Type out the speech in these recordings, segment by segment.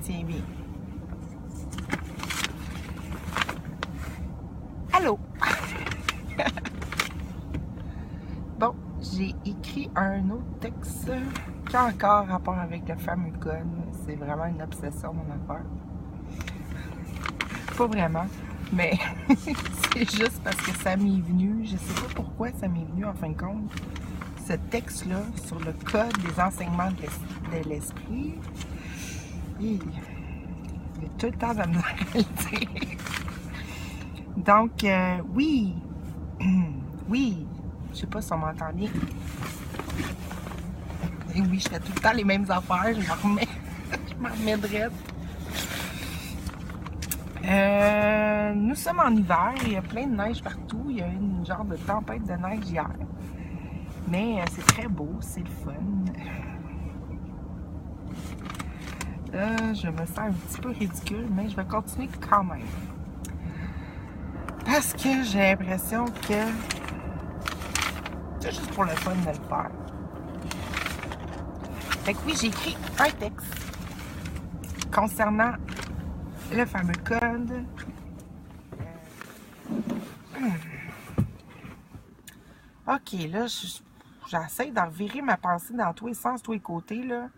tient bien. Allô? Bon, j'ai écrit un autre texte qui a encore rapport avec le fameux code. C'est vraiment une obsession, mon affaire. Pas vraiment, mais c'est juste parce que ça m'est venu. Je sais pas pourquoi ça m'est venu en fin de compte. Ce texte-là sur le code des enseignements de l'esprit. J'ai tout le temps de me le dire. Donc, oui. Oui. Je sais pas si on m'entend bien. Et oui, je fais tout le temps les mêmes affaires. Je me remets drette. Nous sommes en hiver. Il y a plein de neige partout. Il y a eu une genre de tempête de neige hier. Mais c'est très beau. C'est le fun. Je me sens un petit peu ridicule, mais je vais continuer quand même. Parce que j'ai l'impression que c'est juste pour le fun de le faire. Fait que oui, j'ai écrit un texte concernant le fameux code. Ok, là, j'essaie d'en revirer ma pensée dans tous les sens, tous les côtés, là.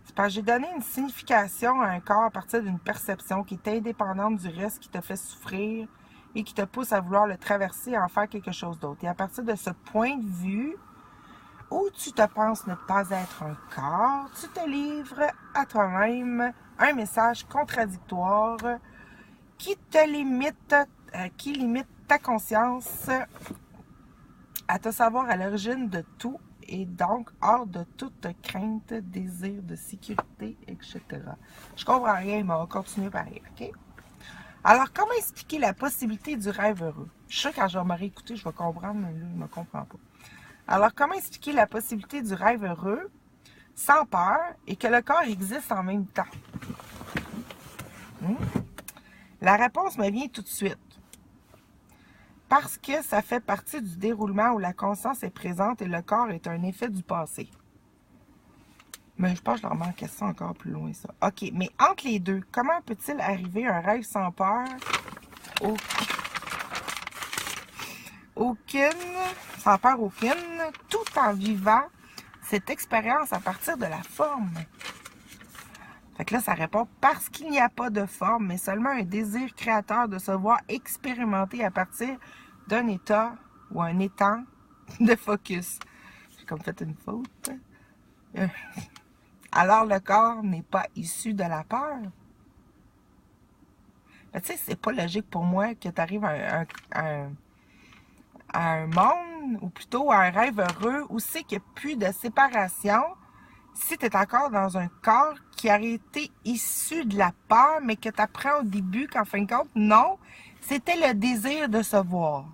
C'est parce que j'ai donné une signification à un corps à partir d'une perception qui est indépendante du reste, qui te fait souffrir et qui te pousse à vouloir le traverser et en faire quelque chose d'autre. Et à partir de ce point de vue, où tu te penses ne pas être un corps, tu te livres à toi-même un message contradictoire qui limite ta conscience à te savoir à l'origine de tout et donc hors de toute crainte, désir de sécurité, etc. Je comprends rien, mais on va continuer pareil, ok? Alors, comment expliquer la possibilité du rêve heureux? Je suis sûre que quand je vais me réécouter, je vais comprendre, mais là, je ne me comprends pas. Alors, comment expliquer la possibilité du rêve heureux sans peur et que le corps existe en même temps? La réponse me vient tout de suite. Parce que ça fait partie du déroulement où la conscience est présente et le corps est un effet du passé. Mais je pense que je leur manque ça encore plus loin, ça. OK, mais entre les deux, comment peut-il arriver un rêve sans peur? Sans peur aucune, tout en vivant cette expérience à partir de la forme. Fait que là, ça répond parce qu'il n'y a pas de forme, mais seulement un désir créateur de se voir expérimenter à partir d'un état ou un étang de focus. J'ai comme fait une faute. Alors le corps n'est pas issu de la peur. Tu sais, c'est pas logique pour moi que tu arrives à un monde, ou plutôt à un rêve heureux, où c'est qu'il n'y a plus de séparation, si tu es encore dans un corps qui a été issu de la peur, mais que tu apprends au début qu'en fin de compte, non, c'était le désir de se voir.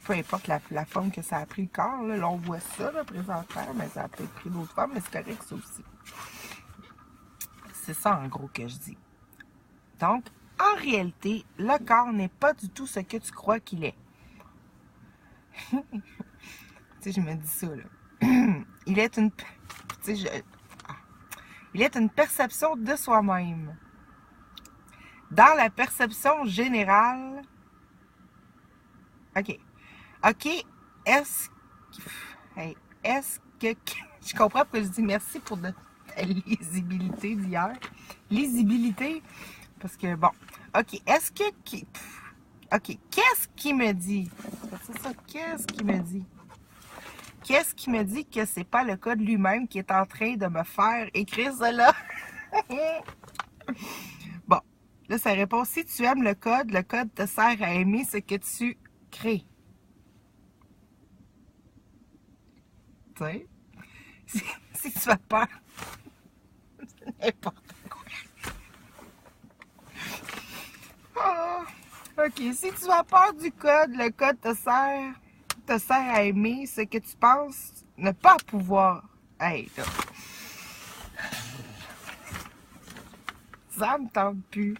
Peu importe la forme que ça a pris le corps, là on voit ça là, présentement, mais ça a peut-être pris d'autres formes, mais c'est correct ça aussi. C'est ça en gros que je dis. Donc, en réalité, le corps n'est pas du tout ce que tu crois qu'il est. Tu sais, je me dis ça, là. Il est une... Tu sais, il est une perception de soi-même. Dans la perception générale... OK. Est-ce que... Je comprends pourquoi je dis merci pour ta lisibilité d'hier. Lisibilité... Parce que, bon, OK, qu'est-ce qui me dit? C'est ça, qu'est-ce qui me dit? Qu'est-ce qui me dit que c'est pas le code lui-même qui est en train de me faire écrire cela? Bon, là, ça répond, si tu aimes le code te sert à aimer ce que tu crées. Tu sais? Si tu as peur, c'est n'importe quoi. OK. Si tu as peur du code, le code te sert à aimer ce que tu penses ne pas pouvoir être. Ça me tente plus.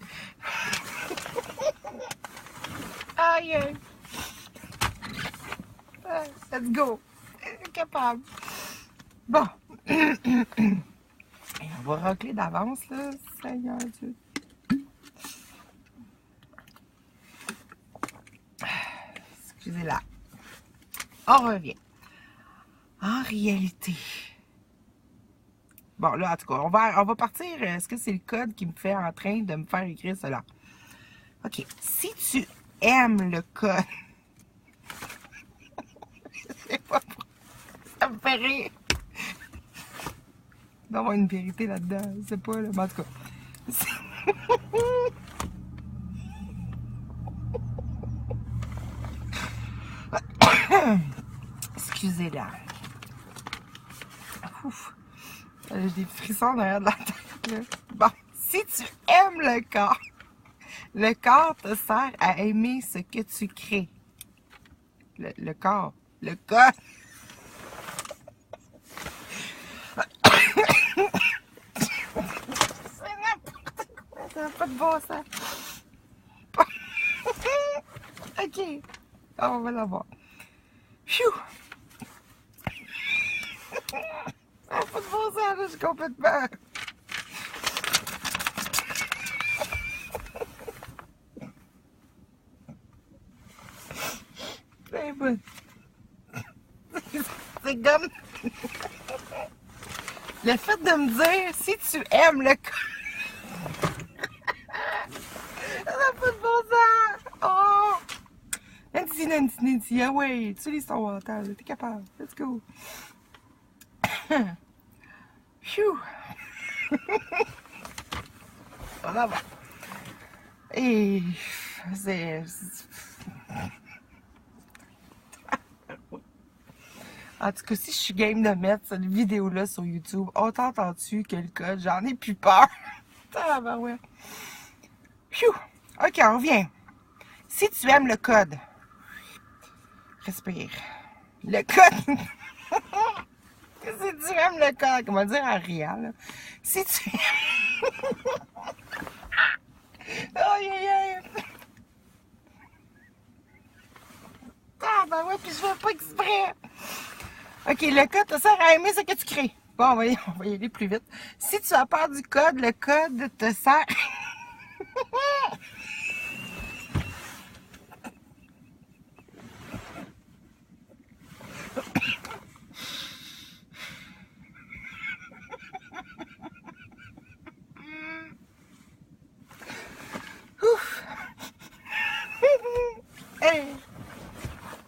Aïe, aïe. Let's go. Capable. Bon. Et on va racler d'avance, là, Seigneur Dieu. Excusez-la. On revient. En réalité. Bon, là, en tout cas, on va partir. Est-ce que c'est le code qui me fait en train de me faire écrire cela? OK. Si tu aimes le code, je sais pas pourquoi, ça me fait rire. Il doit y avoir une vérité là-dedans. Je sais pas, là. Mais en tout cas. Excusez-la. Ouf. J'ai des frissons derrière de la tête, là. Bon. Si tu aimes le corps te sert à aimer ce que tu crées. Le corps. Le corps. C'est n'importe quoi. Ça n'a pas de bon sens. OK. On va l'avoir. Phew. Ça n'a pas de bon sens, là. Je suis complètement... C'est comme... Le fait de me dire, si tu aimes le corps... Ça n'a pas de bon sens! Oh! Nancy, ah ouais, tu lis ton mental, t'es capable. Let's go! Phew! On en va. Et... c'est... En tout cas, si je suis game de mettre cette vidéo-là sur YouTube, on t'entend-tu que le code? J'en ai plus peur. Ah ben ouais. Phew. OK, on revient. Si tu aimes le code, respire. Le code. Si tu aimes le code, comment dire en riant, là. Si tu... Aïe, aïe, aïe. Ah ben ouais, puis je fais pas exprès. OK, le code te sert à aimer ce que tu crées. Bon, on va y aller plus vite. Si tu as peur du code, le code te sert... Ouf. Hey.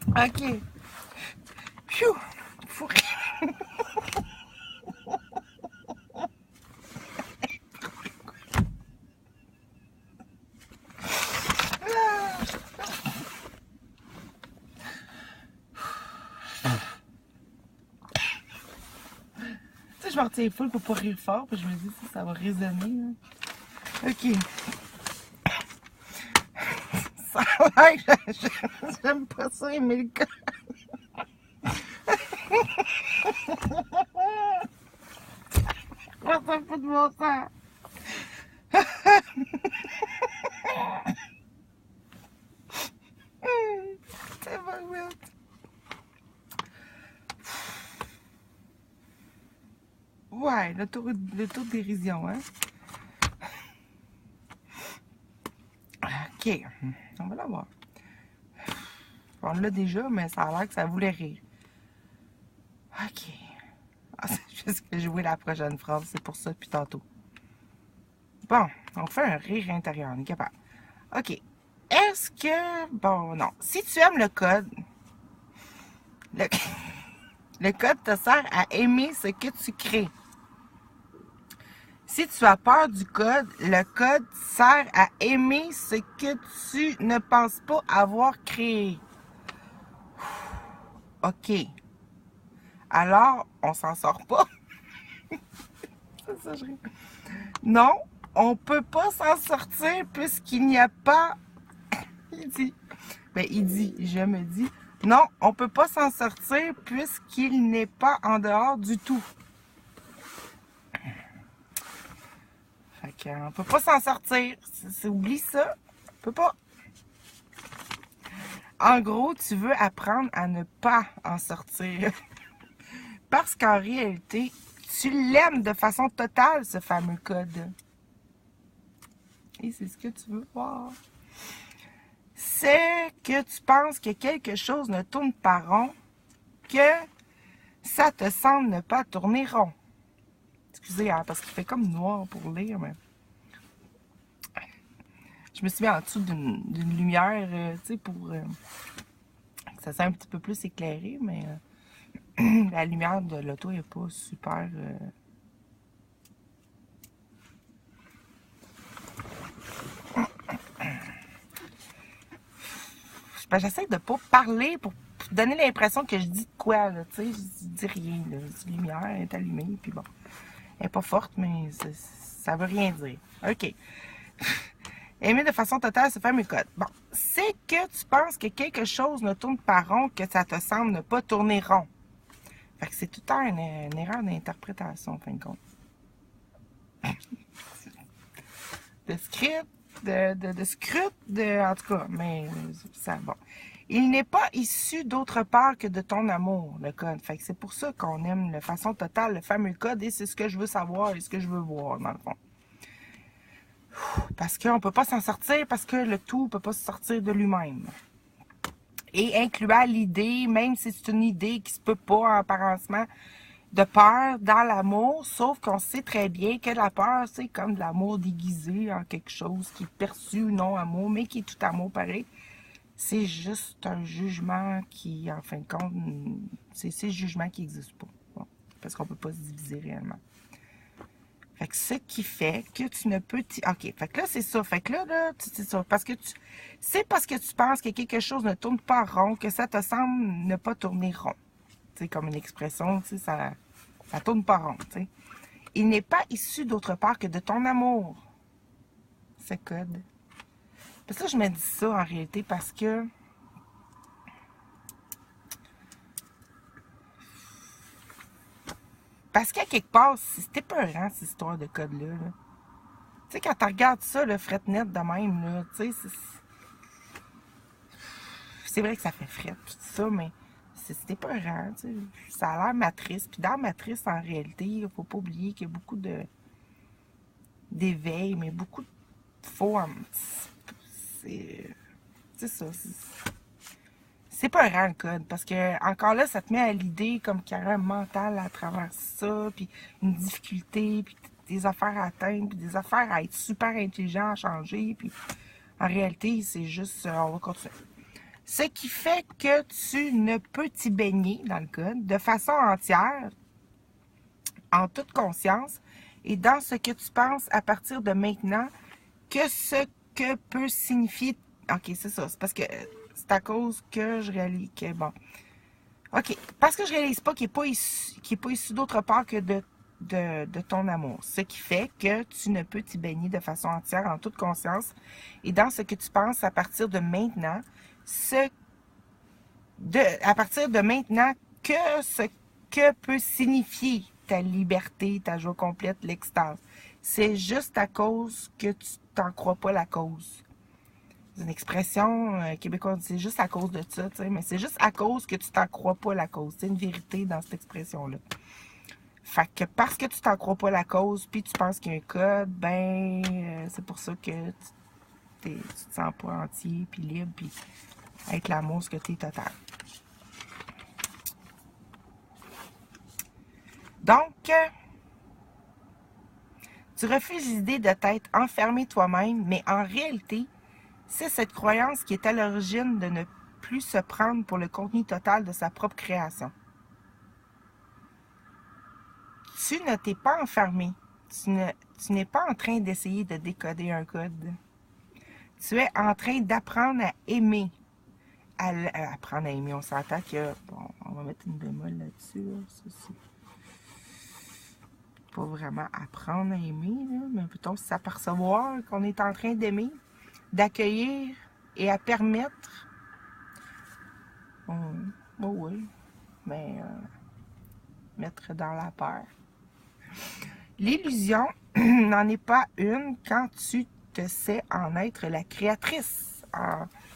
OK. Phew. Fou. Je me retiens full pour pas rire fort, puis je me dis si ça va résonner. Là. OK. Ça va, j'aime pas ça, aimer le code. Ça fait pas de bon sens. C'est pas weird. Ouais, le tour de dérision, hein. OK. On va l'avoir. On l'a déjà, mais ça a l'air que ça voulait rire. OK. Ah, c'est juste que jouer la prochaine phrase, c'est pour ça depuis tantôt. Bon, on fait un rire intérieur, on est capable. OK. Est-ce que... Bon, non. Si tu aimes le code, le code te sert à aimer ce que tu crées. Si tu as peur du code, le code sert à aimer ce que tu ne penses pas avoir créé. OK. Alors, on s'en sort pas. C'est ça, je ris. Non, on peut pas s'en sortir puisqu'il n'y a pas... Il dit... Ben, il dit, je me dis... Non, on peut pas s'en sortir puisqu'il n'est pas en dehors du tout. Fait qu'on peut pas s'en sortir. Oublie ça. On peut pas. En gros, tu veux apprendre à ne pas en sortir. parce qu'en réalité, tu l'aimes de façon totale, ce fameux code. Et c'est ce que tu veux voir. C'est que tu penses que quelque chose ne tourne pas rond, que ça te semble ne pas tourner rond. Excusez, hein, parce qu'il fait comme noir pour lire, mais... Je me suis mis en dessous d'une lumière, tu sais, pour que ça soit un petit peu plus éclairé, mais la lumière de l'auto n'est pas super... J'essaie de ne pas parler pour donner l'impression que je dis de quoi, là, tu sais, je dis rien, là. Je dis lumière, elle est allumée, puis bon. Elle n'est pas forte, mais ça veut rien dire. OK. Aimer de façon totale ce fameux code. Bon, c'est que tu penses que quelque chose ne tourne pas rond, que ça te semble ne pas tourner rond. Fait que c'est tout le temps une erreur d'interprétation, en fin de compte. De script, de script, en tout cas, mais ça, bon. Il n'est pas issu d'autre part que de ton amour, le code. Fait que c'est pour ça qu'on aime de façon totale le fameux code, et c'est ce que je veux savoir et ce que je veux voir, dans le fond. Parce qu'on ne peut pas s'en sortir, parce que le tout ne peut pas se sortir de lui-même. Et incluant l'idée, même si c'est une idée qui ne se peut pas en apparencement, de peur dans l'amour, sauf qu'on sait très bien que la peur, c'est comme de l'amour déguisé en quelque chose qui est perçu non amour, mais qui est tout amour pareil. C'est juste un jugement qui, en fin de compte, c'est ce jugement qui n'existe pas. Bon, parce qu'on ne peut pas se diviser réellement. Fait que ce qui fait que tu ne peux... OK, fait que là, c'est ça. Fait que là, c'est ça. C'est parce que tu penses que quelque chose ne tourne pas rond, que ça te semble ne pas tourner rond. C'est comme une expression, tu sais, ça tourne pas rond, tu sais. Il n'est pas issu d'autre part que de ton amour, ce code. Parce que là, je me dis ça en réalité parce que qu'à quelque part, c'était peurant, cette histoire de code-là. Là. Tu sais, quand tu regardes ça, le fret-net de même, là, tu sais, c'est vrai que ça fait fret, tout ça, mais c'était peurant, tu sais. Ça a l'air matrice. Puis dans Matrice, en réalité, il ne faut pas oublier qu'il y a beaucoup d'éveil, mais beaucoup de faux. C'est ça. C'est peurant le code, parce que encore là, ça te met à l'idée comme qu'il y a un mental à travers ça, puis une difficulté, puis des affaires à atteindre, puis des affaires à être super intelligent, à changer, puis en réalité, c'est juste, on va continuer. Ce qui fait que tu ne peux t'y baigner dans le code de façon entière, en toute conscience, et dans ce que tu penses à partir de maintenant, que ce que peut signifier... OK, c'est ça, c'est parce que c'est à cause que je réalise que, bon... OK, parce que je réalise pas qu'il n'est pas issu d'autre part que de ton amour. Ce qui fait que tu ne peux t'y baigner de façon entière, en toute conscience, et dans ce que tu penses à partir de maintenant, à partir de maintenant, que ce que peut signifier ta liberté, ta joie complète, l'extase. C'est juste à cause que tu t'en crois pas la cause. C'est une expression québécoise, c'est juste à cause de ça, tu sais, mais c'est juste à cause que tu t'en crois pas la cause. C'est une vérité dans cette expression-là. Fait que parce que tu t'en crois pas la cause, puis tu penses qu'il y a un code, ben, c'est pour ça que tu te sens pas entier, puis libre, puis avec l'amour, ce que tu es total. Donc, tu refuses l'idée de t'être enfermé toi-même, mais en réalité, c'est cette croyance qui est à l'origine de ne plus se prendre pour le contenu total de sa propre création. Tu ne t'es pas enfermé. Tu n'es pas en train d'essayer de décoder un code. Tu es en train d'apprendre à aimer. Apprendre à aimer, on s'entend que... Bon, on va mettre une bémol là-dessus. Là, ça, pas vraiment apprendre à aimer, là, mais plutôt s'apercevoir qu'on est en train d'aimer, d'accueillir et à permettre. Oui, mais mettre dans la peur. L'illusion n'en est pas une quand tu te sais en être la créatrice.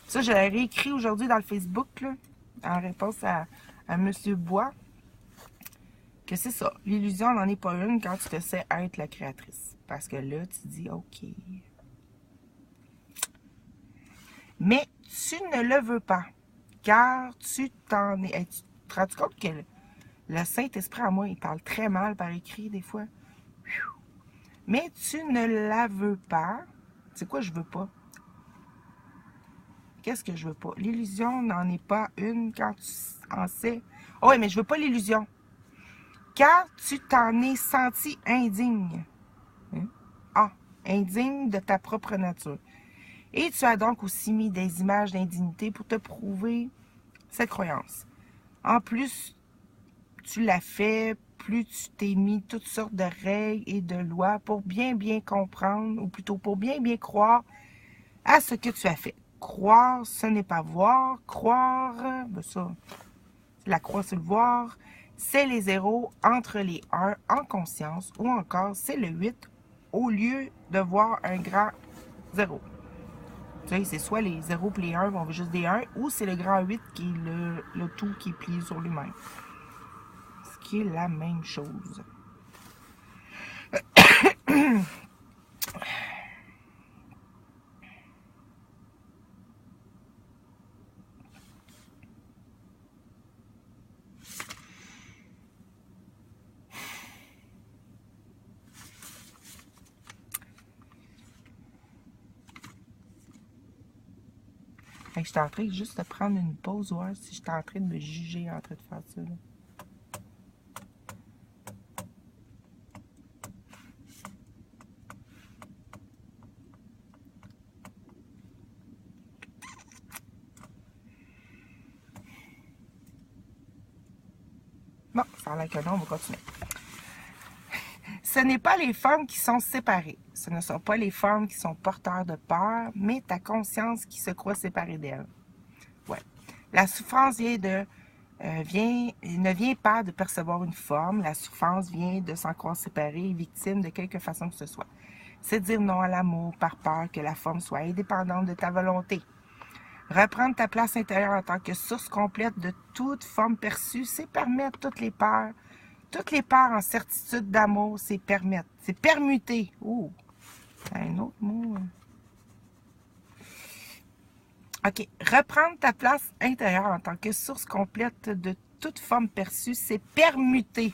Ça, je l'ai réécrit aujourd'hui dans le Facebook, là, en réponse à M. Bois. que c'est ça. L'illusion n'en est pas une quand tu te sais être la créatrice. Parce que là, tu dis, OK. Mais tu ne le veux pas. Car tu t'en es... Hey, tu te rends compte que le Saint-Esprit en moi, il parle très mal par écrit des fois. Mais tu ne la veux pas. C'est quoi je veux pas? Qu'est-ce que je veux pas? L'illusion n'en est pas une quand tu en sais. Oh oui, mais je veux pas l'illusion. Car tu t'en es senti indigne. Hein? Ah, indigne de ta propre nature. Et tu as donc aussi mis des images d'indignité pour te prouver cette croyance. En plus, tu l'as fait, plus tu t'es mis toutes sortes de règles et de lois pour bien comprendre, ou plutôt pour bien croire à ce que tu as fait. Croire, ce n'est pas voir. Croire, ben ça, la croix sur le voir, c'est les zéros entre les 1 en conscience, ou encore c'est le 8 au lieu de voir un grand 0. Tu sais, c'est soit les 0 et les 1 vont juste des 1, ou c'est le grand 8 qui est le tout qui est plié sur lui-même. Ce qui est la même chose. Je suis en train juste de prendre une pause, voir si je suis en train de me juger en train de faire ça. Là. Bon, ça a l'air que non, on va continuer. Ce n'est pas les femmes qui sont séparées. Ce ne sont pas les femmes qui sont porteurs de peur, mais ta conscience qui se croit séparée d'elles. Ouais. La souffrance ne vient pas de percevoir une forme. La souffrance vient de s'en croire séparée et victime de quelque façon que ce soit. C'est dire non à l'amour par peur que la forme soit indépendante de ta volonté. Reprendre ta place intérieure en tant que source complète de toute forme perçue, c'est permettre toutes les peurs en certitude d'amour, c'est permettre. C'est permuter. Ouh, c'est un autre mot. OK. Reprendre ta place intérieure en tant que source complète de toute forme perçue, c'est permuter.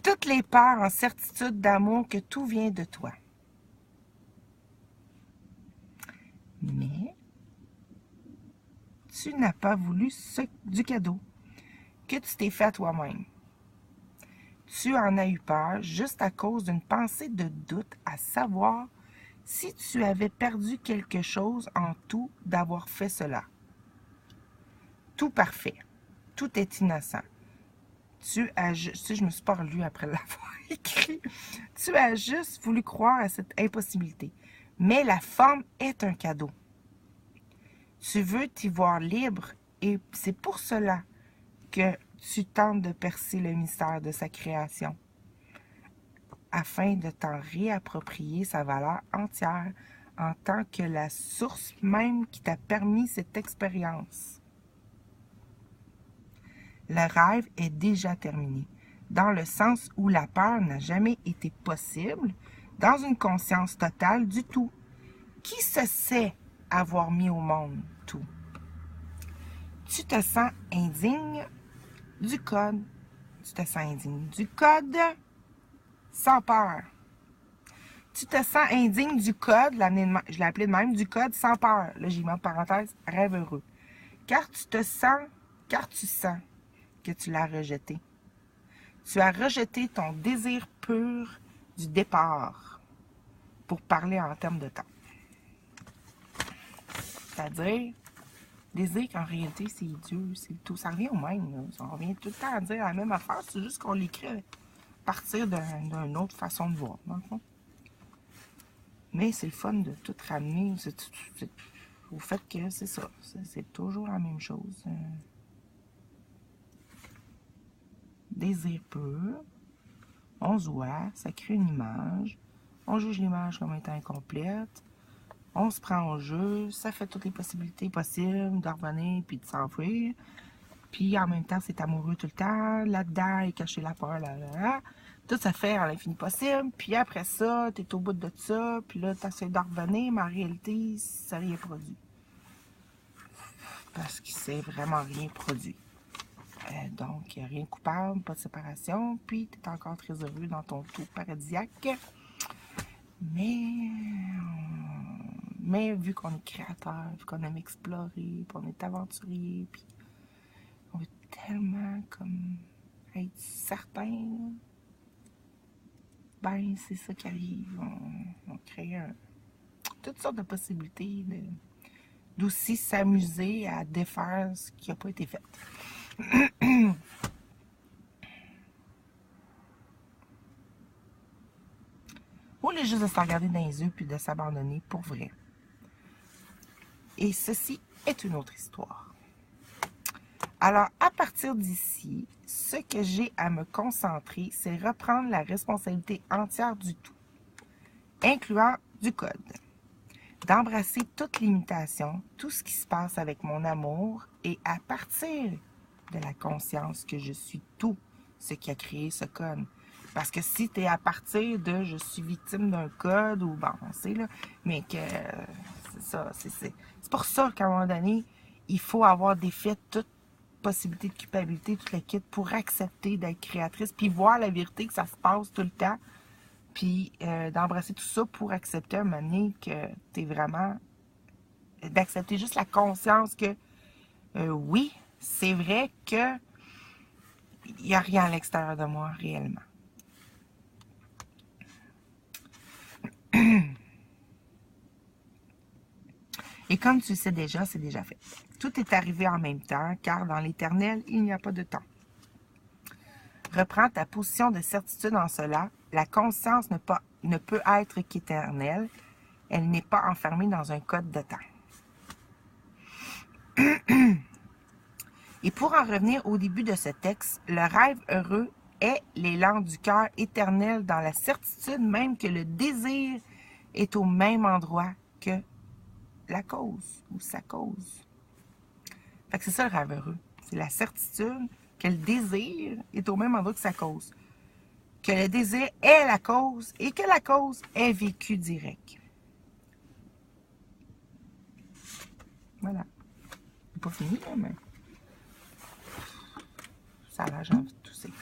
Toutes les peurs en certitude d'amour que tout vient de toi. Mais tu n'as pas voulu du cadeau que tu t'es fait à toi-même. Tu en as eu peur juste à cause d'une pensée de doute, à savoir si tu avais perdu quelque chose en tout d'avoir fait cela. Tout parfait. Tout est innocent. Je me suis pas relue après l'avoir écrit. Tu as juste voulu croire à cette impossibilité. Mais la forme est un cadeau. Tu veux t'y voir libre et c'est pour cela que tu tentes de percer le mystère de sa création afin de t'en réapproprier sa valeur entière en tant que la source même qui t'a permis cette expérience. Le rêve est déjà terminé, dans le sens où la peur n'a jamais été possible dans une conscience totale du tout. Qui se sait avoir mis au monde tout? Tu te sens indigne du code. Tu te sens indigne du code sans peur. Tu te sens indigne du code, je l'ai appelé de même, du code sans peur. Là, j'ai mis en parenthèse, rêve heureux. Car tu sens que tu l'as rejeté. Tu as rejeté ton désir pur du départ, pour parler en termes de temps. C'est-à-dire, désir qu'en réalité, c'est Dieu, c'est tout. Ça revient au même. Là. Ça revient tout le temps à dire la même affaire, c'est juste qu'on l'écrit à partir d'une autre façon de voir, dans le fond. Mais c'est le fun de tout ramener au fait que c'est ça. C'est toujours la même chose. Désir pur. On se voit, ça crée une image. On juge l'image comme étant incomplète. On se prend au jeu. Ça fait toutes les possibilités possibles de revenir puis de s'enfuir. Puis en même temps, c'est amoureux tout le temps. Là-dedans, il caché la peur, là. Tout ça fait à l'infini possible. Puis après ça, t'es au bout de ça. Puis là, t'essaies de revenir, mais en réalité, ça n'a rien produit. Parce qu'il s'est vraiment rien produit. Donc, rien de coupable, pas de séparation. Puis, t'es encore très heureux dans ton tour paradisiaque. Mais vu qu'on est créateur, vu qu'on aime explorer, puis on est aventurier, puis on veut tellement comme être certain, ben c'est ça qui arrive. On crée toutes sortes de possibilités d'aussi s'amuser à défaire ce qui n'a pas été fait. Ou les juste de se regarder dans les yeux puis de s'abandonner pour vrai. Et ceci est une autre histoire. Alors, à partir d'ici, ce que j'ai à me concentrer, c'est reprendre la responsabilité entière du tout, incluant du code. D'embrasser toute limitation, tout ce qui se passe avec mon amour, et à partir de la conscience que je suis tout ce qui a créé ce code. Parce que si tu es à partir de je suis victime d'un code, ou bon, on sait là, mais que c'est ça, c'est pour ça qu'à un moment donné, il faut avoir défait toute possibilité de culpabilité, toute la kit pour accepter d'être créatrice, puis voir la vérité que ça se passe tout le temps, puis d'embrasser tout ça pour accepter un moment donné que tu es vraiment, d'accepter juste la conscience que oui, c'est vrai que il n'y a rien à l'extérieur de moi réellement. Et comme tu le sais déjà, c'est déjà fait. Tout est arrivé en même temps, car dans l'Éternel, il n'y a pas de temps. Reprends ta position de certitude en cela. La conscience ne peut être qu'éternelle. Elle n'est pas enfermée dans un code de temps. Et pour en revenir au début de ce texte, le rêve heureux est l'élan du cœur éternel dans la certitude même que le désir est au même endroit que la cause ou sa cause. Fait que c'est ça le rêve heureux. C'est la certitude que le désir est au même endroit que sa cause. Que le désir est la cause et que la cause est vécue direct. Voilà. C'est pas fini, là, mais ça a l'air, j'ai envie de tousser.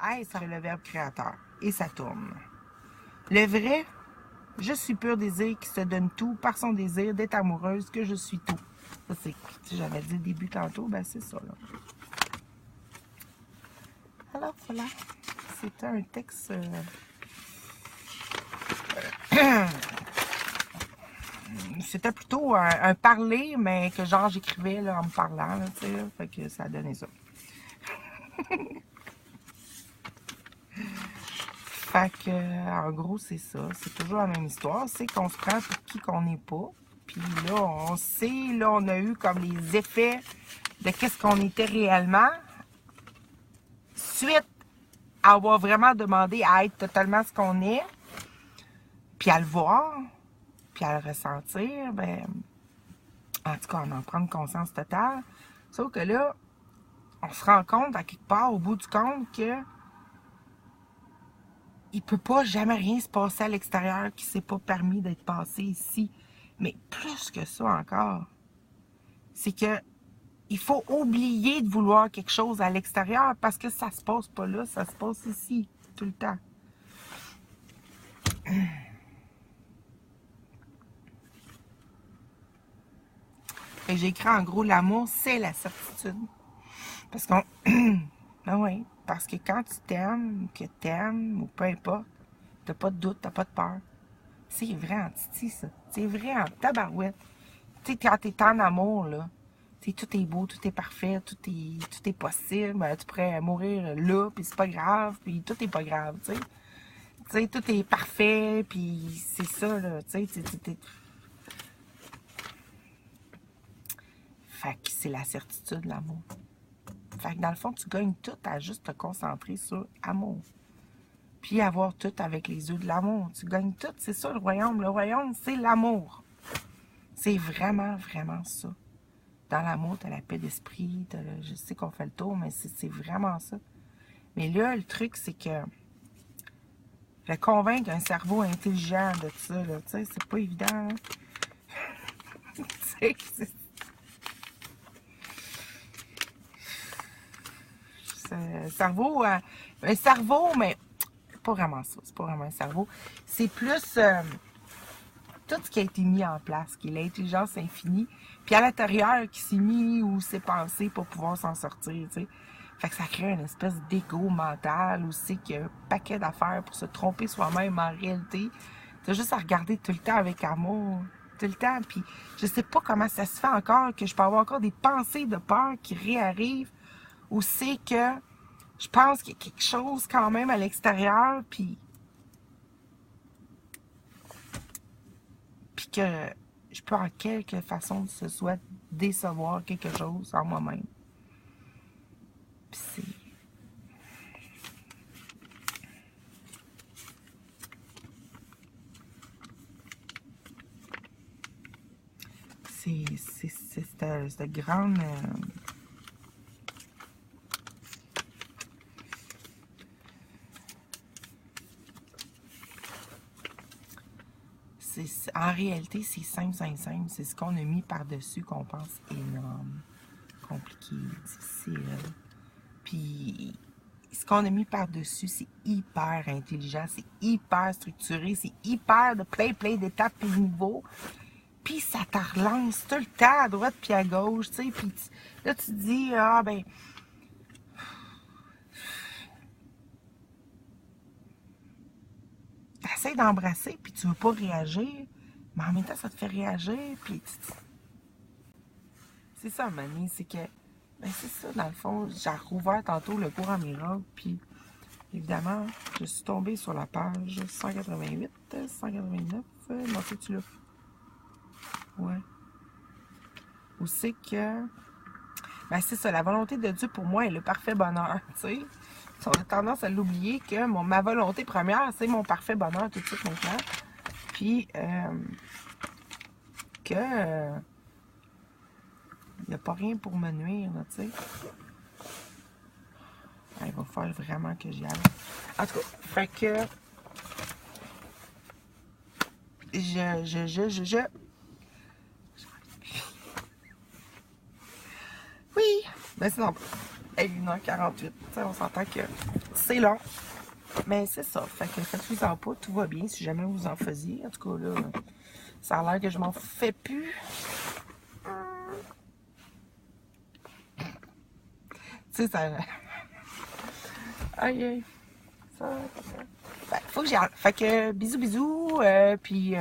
Hey, ça c'est le verbe créateur. Et ça tourne. Le vrai, je suis pur désir qui se donne tout par son désir d'être amoureuse que je suis tout. Ça, c'est, si j'avais dit le début tantôt, ben c'est ça, là. Alors, voilà. C'était un texte... C'était plutôt un parler, mais que genre j'écrivais là, en me parlant, là, tu sais. Fait que ça a donné ça. Fait que, en gros, c'est ça. C'est toujours la même histoire. C'est qu'on se prend pour qui qu'on n'est pas. Puis là, on sait, là, on a eu comme les effets de qu'est-ce qu'on était réellement. Suite à avoir vraiment demandé à être totalement ce qu'on est, puis à le voir, puis à le ressentir, ben, en tout cas, on en prend conscience totale. Sauf que là, on se rend compte, à quelque part, au bout du compte, que il peut pas jamais rien se passer à l'extérieur qui s'est pas permis d'être passé ici. Mais plus que ça encore, c'est que il faut oublier de vouloir quelque chose à l'extérieur parce que ça se passe pas là, ça se passe ici, tout le temps. Et j'ai écrit en gros, l'amour, c'est la certitude. Parce qu'on... ben oui, parce que quand tu t'aimes, que t'aimes, ou peu importe, t'as pas de doute, t'as pas de peur. C'est vrai en titi, ça. C'est vrai en tabarouette. Tu sais, quand t'es en amour, là, tu sais, tout est beau, tout est parfait, tout est possible. Ben, tu pourrais mourir là, puis c'est pas grave, puis tout est pas grave, tu sais. Tu sais, tout est parfait, puis c'est ça, là, tu sais, Fait que c'est la certitude, l'amour. Fait que dans le fond, tu gagnes tout à juste te concentrer sur amour. Puis avoir tout avec les yeux de l'amour. Tu gagnes tout, c'est ça le royaume. Le royaume, c'est l'amour. C'est vraiment, vraiment ça. Dans l'amour, tu as la paix d'esprit. Je sais qu'on fait le tour, mais c'est vraiment ça. Mais là, le truc, c'est que de convaincre un cerveau intelligent de ça, tu sais, c'est pas évident. Hein? Tu sais, cerveau, un cerveau, mais c'est pas vraiment ça. C'est pas vraiment un cerveau. C'est plus tout ce qui a été mis en place, qui est l'intelligence infinie, puis à l'intérieur qui s'est mis ou s'est pensé pour pouvoir s'en sortir, tu sais. Fait que ça crée une espèce d'égo mental aussi, qu'il y a un paquet d'affaires pour se tromper soi-même en réalité. T'as juste à regarder tout le temps avec amour, tout le temps, puis je sais pas comment ça se fait encore que je peux avoir encore des pensées de peur qui réarrivent, ou c'est que je pense qu'il y a quelque chose quand même à l'extérieur, puis que je peux en quelque façon ce soit décevoir quelque chose en moi-même. Puis c'est cette grande... en réalité, c'est simple, simple, simple. C'est ce qu'on a mis par-dessus qu'on pense énorme, compliqué, difficile. Puis, ce qu'on a mis par-dessus, c'est hyper intelligent, c'est hyper structuré, c'est hyper de plein d'étapes et de niveaux. Puis, ça te relance tout le temps à droite puis à gauche, tu sais. Puis là, tu te dis, ah ben... T'essaies d'embrasser, puis tu veux pas réagir, mais en même temps, ça te fait réagir, puis c'est ça, Mani, c'est que, ben c'est ça, dans le fond, j'ai rouvert tantôt le cours en miracle, puis évidemment, je suis tombée sur la page 188, 189, non, c'est-tu là? Ouais. Où c'est que, ben c'est ça, la volonté de Dieu pour moi est le parfait bonheur, tu sais. On a tendance à l'oublier que ma volonté première, c'est mon parfait bonheur tout de suite maintenant. Puis, que il n'y a pas rien pour me nuire, tu sais. Il va falloir vraiment que j'y aille. En tout cas, fait que oui, ben c'est non. 1h48. On s'entend que c'est long. Mais c'est ça. Fait que faites-vous-en pas, tout va bien si jamais vous en faisiez. En tout cas, là, ça a l'air que je m'en fais plus. Tu sais, ça. Aïe, aïe. Ça. Ben, faut que j'y aille. Fait que bisous, bisous. Puis.